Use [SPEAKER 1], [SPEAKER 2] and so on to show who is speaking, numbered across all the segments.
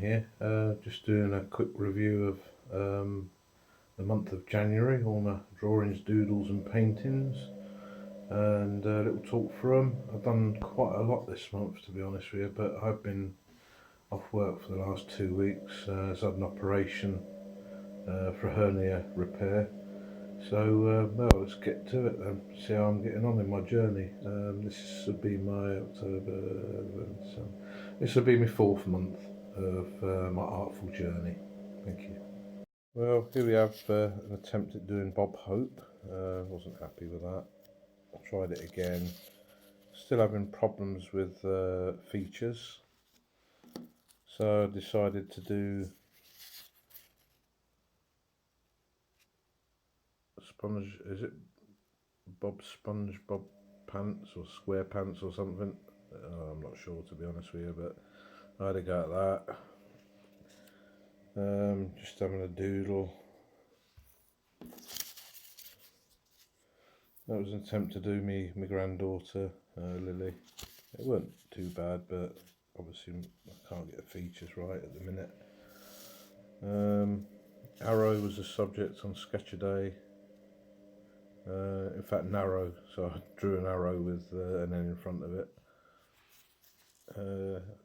[SPEAKER 1] here, just doing a quick review of the month of January, all my drawings, doodles and paintings, and a little talk through them. I've done quite a lot this month, to be honest with you, but I've been off work for the last 2 weeks. I've had an operation for hernia repair. So, well, let's get to it then, see how I'm getting on in my journey. This will be my this will be my 4th month of my Artful Journey. Thank you. Well, here we have an attempt at doing Bob Hope. Wasn't happy with that. I tried it again. Still having problems with features. So I decided to do Sponge, is it Bob SpongeBob pants or square pants or something? I'm not sure, to be honest with you, but I had a go at that. Just having a doodle. That was an attempt to do my granddaughter, Lily. It weren't too bad, but obviously I can't get the features right at the minute. Arrow was the subject on Sketch-A-Day. In fact, narrow, so I drew an arrow with an N in front of it.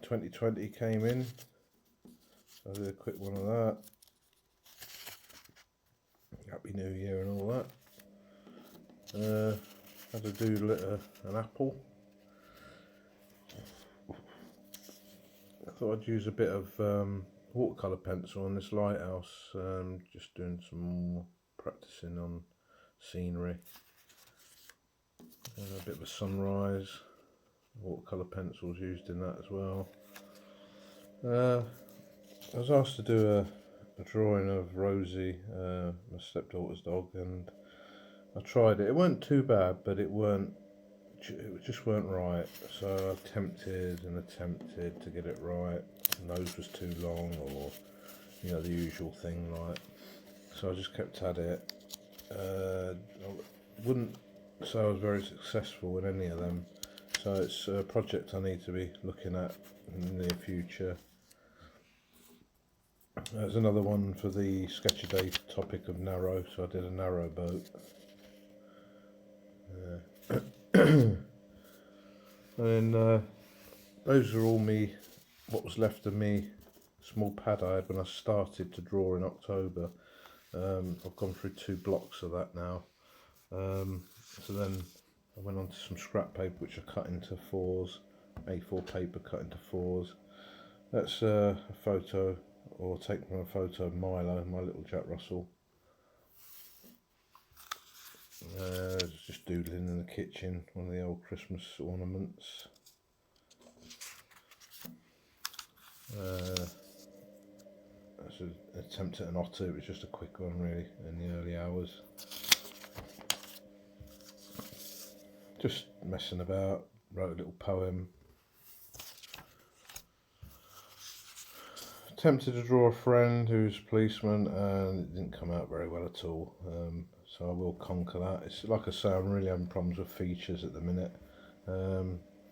[SPEAKER 1] 2020 came in, so I did a quick one of that. Happy New Year and all that. Had to do an apple. I thought I'd use a bit of watercolour pencil on this lighthouse, just doing some more practicing on scenery. A bit of a sunrise, watercolour pencils used in that as well. I was asked to do a drawing of Rosie, my stepdaughter's dog, and I tried it. It weren't too bad, but it just weren't right. So I attempted and attempted to get it right. The nose was too long, or the usual thing, like. So I just kept at it. I wouldn't say I was very successful in any of them. So it's a project I need to be looking at in the near future. There's another one for the Sketch-A-Day topic of narrow, so I did a narrow boat. And those are all what was left of me small pad I had when I started to draw in October. I've gone through 2 blocks of that now. So then I went on to some scrap paper which I cut into 4s, A4 paper cut into 4s. That's a photo, or taken from a photo of Milo, my little Jack Russell. Just doodling in the kitchen, one of the old Christmas ornaments. That's an attempt at an otter. It was just a quick one really in the early hours. Just messing about, wrote a little poem. Attempted to draw a friend who's a policeman, and it didn't come out very well at all. So I will conquer that. It's like I say, I'm really having problems with features at the minute.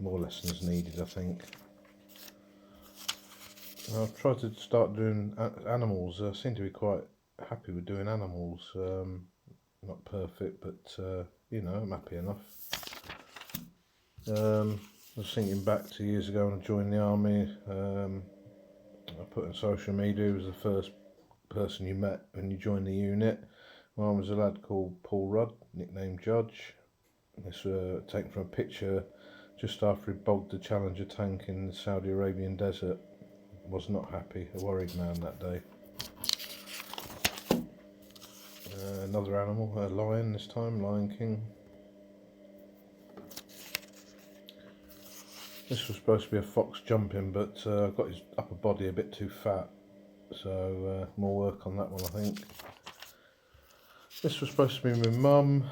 [SPEAKER 1] More lessons needed, I think. I've tried to start doing animals. I seem to be quite happy with doing animals. Not perfect, but I'm happy enough. I was thinking back to years ago when I joined the army. I put on social media, he was the first person you met when you joined the unit. Mine was a lad called Paul Rudd, nicknamed Judge. This was taken from a picture just after he bogged the Challenger tank in the Saudi Arabian desert. Was not happy, a worried man that day. Another animal, a lion this time, Lion King. This was supposed to be a fox jumping, but I got his upper body a bit too fat, so more work on that one, I think. This was supposed to be my mum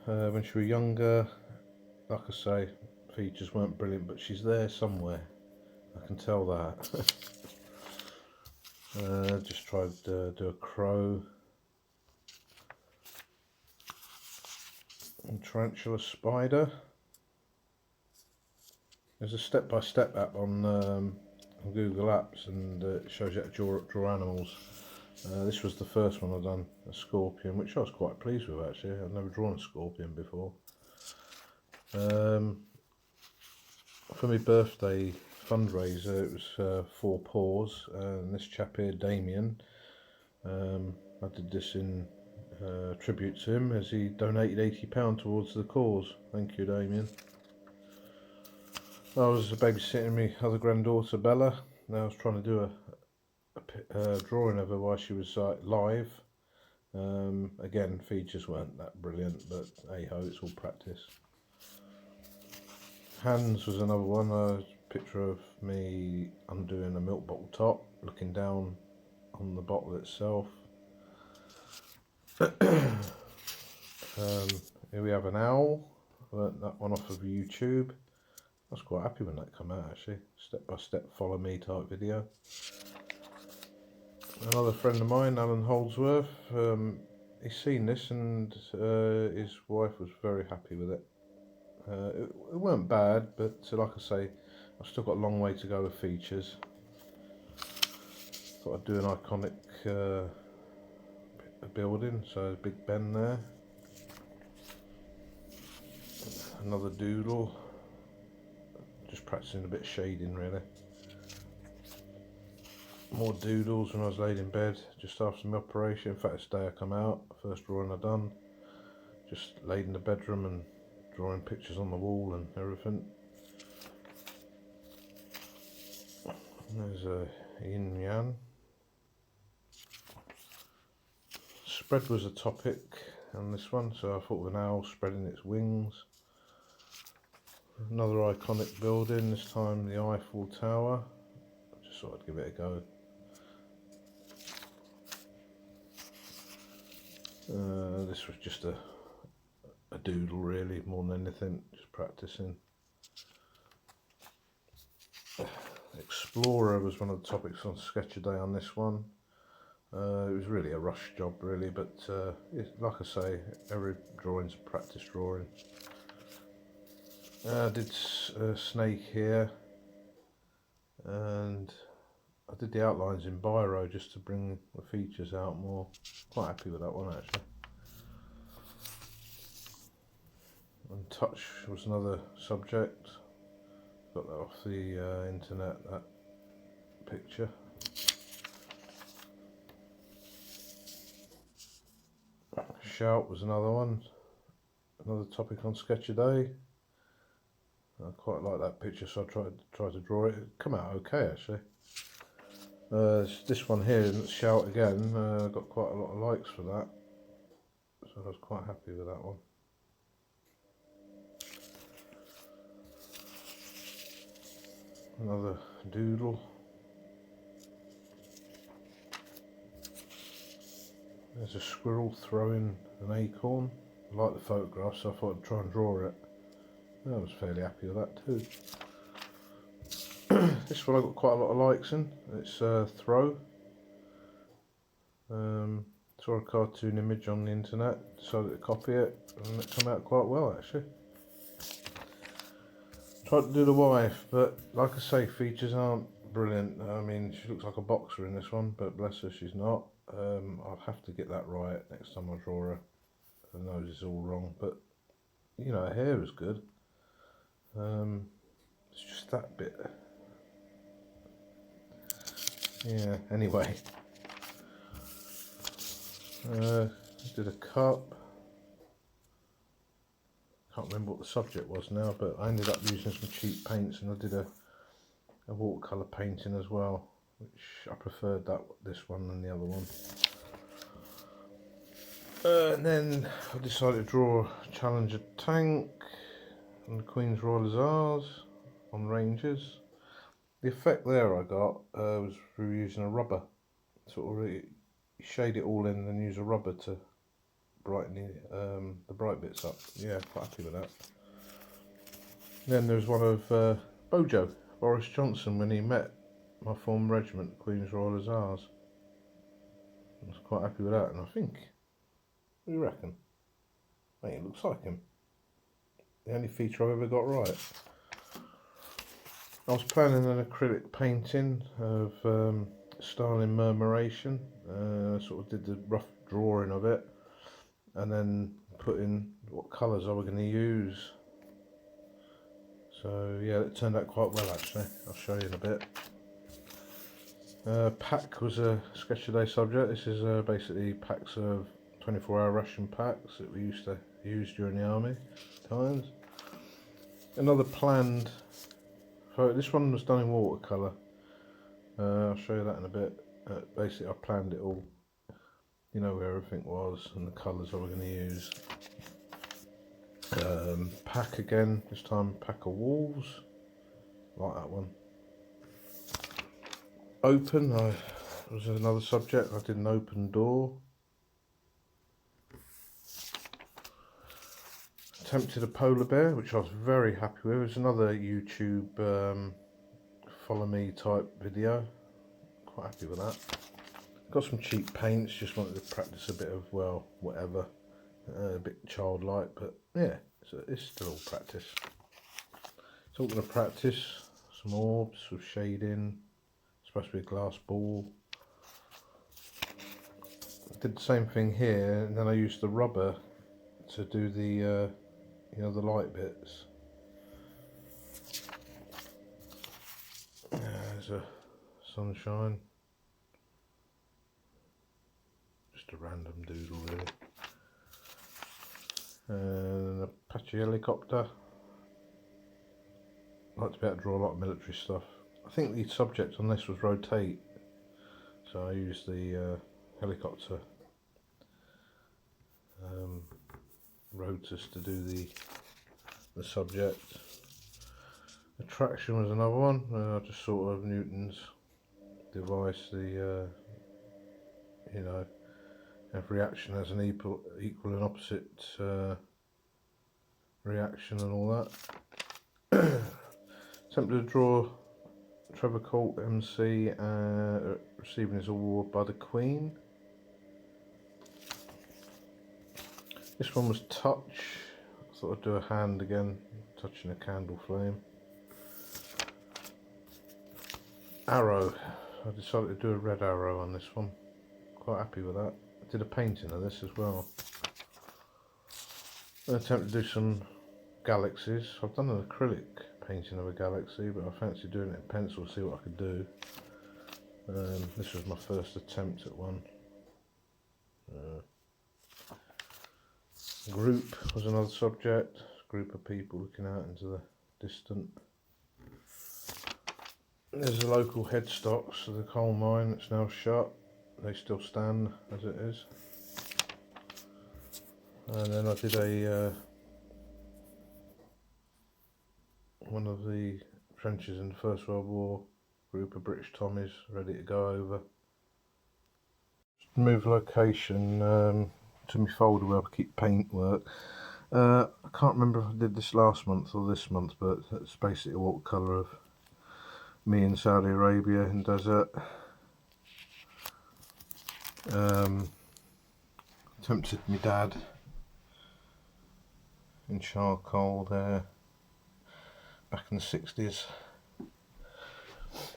[SPEAKER 1] when she was younger. Like I say, features weren't brilliant, but she's there somewhere. I can tell that. Just tried to do a crow. And tarantula spider. There's a step-by-step app on on Google Apps, and it shows you how to draw animals. This was the first one I've done, a scorpion, which I was quite pleased with actually. I've never drawn a scorpion before. For my birthday fundraiser, it was 4 paws, and this chap here, Damien, I did this in tribute to him, as he donated £80 towards the cause. Thank you, Damien. I was babysitting my other granddaughter, Bella. Now I was trying to do a drawing of her while she was live. Again, features weren't that brilliant, but hey ho, it's all practice. Hands was another one. A picture of me undoing a milk bottle top, looking down on the bottle itself. Here we have an owl. I learnt that one off of YouTube. I was quite happy when that came out actually. Step by step, follow me type video. Another friend of mine, Alan Holdsworth, he's seen this, and his wife was very happy with it. It weren't bad, but like I say, I've still got a long way to go with features. Thought I'd do an iconic building, so Big Ben there. Another doodle, just practicing a bit of shading really. More doodles when I was laid in bed just after my operation. In fact, this day I come out, first drawing I done, just laid in the bedroom and drawing pictures on the wall and everything. There's a yin yang. Spread was a topic on this one, so I thought of an owl spreading its wings. Another iconic building, this time the Eiffel Tower. I just thought I'd give it a go. This was just a doodle really, more than anything, just practicing. Explorer was one of the topics on Sketch a Day on this one. It was really a rush job really, but like I say, every drawing's a practice drawing. I did a snake here, and I did the outlines in biro just to bring the features out more. Quite happy with that one actually. And touch was another subject. Got that off the internet, that picture. Shout was another one, another topic on Sketch a Day. I quite like that picture, so I tried to draw it. It come out okay actually. This one here, Shout again, got quite a lot of likes for that, so I was quite happy with that one. Another doodle. There's a squirrel throwing an acorn. I like the photograph, so I thought I'd try and draw it. I was fairly happy with that too. This one I got quite a lot of likes in. It's Throw. Saw a cartoon image on the internet, decided to copy it, and it came out quite well actually. Tried to do the wife, but like I say, features aren't brilliant. I mean, she looks like a boxer in this one, but bless her, she's not. I'll have to get that right next time I draw her. Her nose is all wrong, but you know, her hair is good. It's just that bit. Yeah, anyway. Did a cup. Can't remember what the subject was now, but I ended up using some cheap paints, and I did a watercolour painting as well, which I preferred this one than the other one. And then I decided to draw Challenger tank and the Queen's Royal Hussars on ranges. The effect there I got was through using a rubber. Sort of shade it all in and then use a rubber to brighten the bright bits up. Yeah, quite happy with that. Then there's one of Bojo, Boris Johnson, when he met my former regiment, Queen's Royal Hussars. I was quite happy with that, and I think, what do you reckon? I think it looks like him. The only feature I've ever got right. I was planning an acrylic painting of Starling Murmuration. Sort of did the rough drawing of it and then put in what colours I were going to use. So yeah, it turned out quite well actually. I'll show you in a bit. Pack was a sketch today subject. This is basically packs of 24-hour ration packs that we used to use during the army times. Another planned photo. This one was done in watercolour. I'll show you that in a bit. Basically I planned it all, you know, where everything was and the colours I were going to use. Pack again, this time pack of wolves, like that one. Open, was another subject. I did an open door. Attempted a polar bear, which I was very happy with. It was another YouTube follow me type video. Quite happy with that. Got some cheap paints, just wanted to practice a bit of, well, whatever. A bit childlike, but yeah, it's still all practice. Talking of practice, some orbs with shading. Supposed to be a glass ball. I did the same thing here, and then I used the rubber to do the, you know, the light bits. There's a sunshine. Just a random doodle, really. And an Apache helicopter. I like to be able to draw a lot of military stuff. I think the subject on this was rotate, so I used the helicopter rotors to do the subject. Attraction was another one, I just sort of Newton's device, the you know, every reaction has an equal and opposite reaction and all that. Attempted to draw Trevor Colt MC receiving his award by the Queen. This one was touch. I thought I'd do a hand again, touching a candle flame. Arrow. I decided to do a red arrow on this one. Quite happy with that. I did a painting of this as well. I attempted to do some galaxies. I've done an acrylic painting of a galaxy, but I fancy doing it in pencil to see what I could do. This was my first attempt at one. Group was another subject. Group of people looking out into the distant. There's the local headstocks of the coal mine that's now shut. They still stand as it is. And then I did a one of the trenches in the First World War, group of British Tommies ready to go over. Just move location to my folder where I keep paintwork. I can't remember if I did this last month or this month, but it's basically a watercolour of me in Saudi Arabia in desert. Attempted my dad in charcoal there back in the 60s.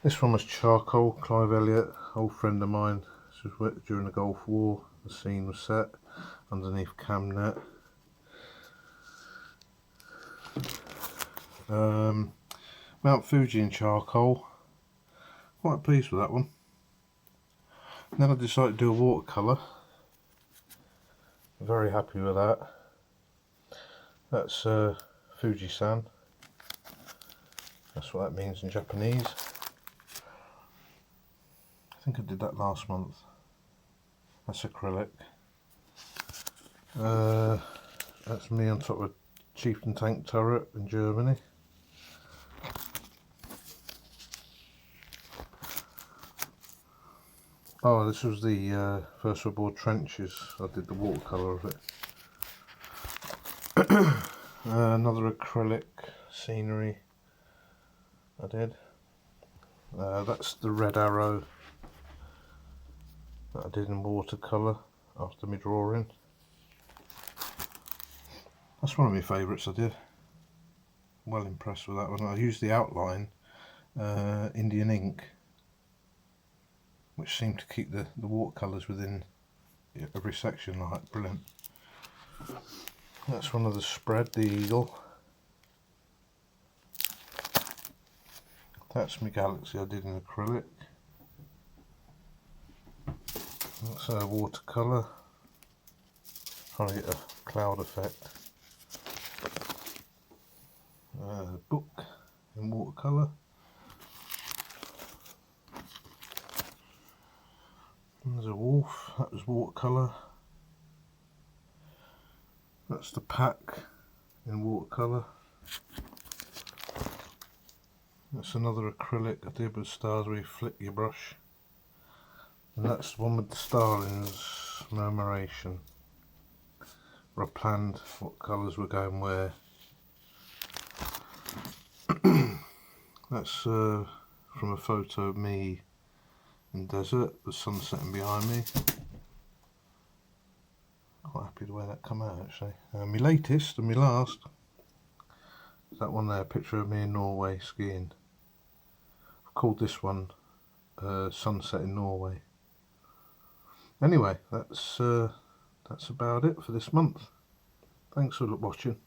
[SPEAKER 1] This one was charcoal. Clive Elliott, old friend of mine. This was during the Gulf War. The scene was set underneath Camnet. Mount Fuji in charcoal. Quite pleased with that one. And then I decided to do a watercolour. Very happy with that. That's Fuji-san. That's what that means in Japanese. I think I did that last month. That's acrylic. That's me on top of a Chieftain tank turret in Germany. Oh, this was the First World War trenches. I did the watercolour of it. Another acrylic scenery I did. That's the red arrow that I did in watercolour after my drawing. That's one of my favourites I did. Well impressed with that one. I used the outline Indian ink, which seemed to keep the watercolours within every section. Like, brilliant. That's one of the spread, the eagle. That's my galaxy I did in acrylic. That's a watercolour. Trying to get a cloud effect. Book in watercolour. There's a wolf, that was watercolour. That's the pack in watercolour. That's another acrylic I did with stars where you flick your brush. And that's the one with the starlings murmuration, where I planned what colours were going where. That's from a photo of me in desert, the sun setting behind me. Quite happy the way that come out actually. My latest and my last is that one there, a picture of me in Norway skiing. I've called this one Sunset in Norway. Anyway, that's about it for this month. Thanks for watching.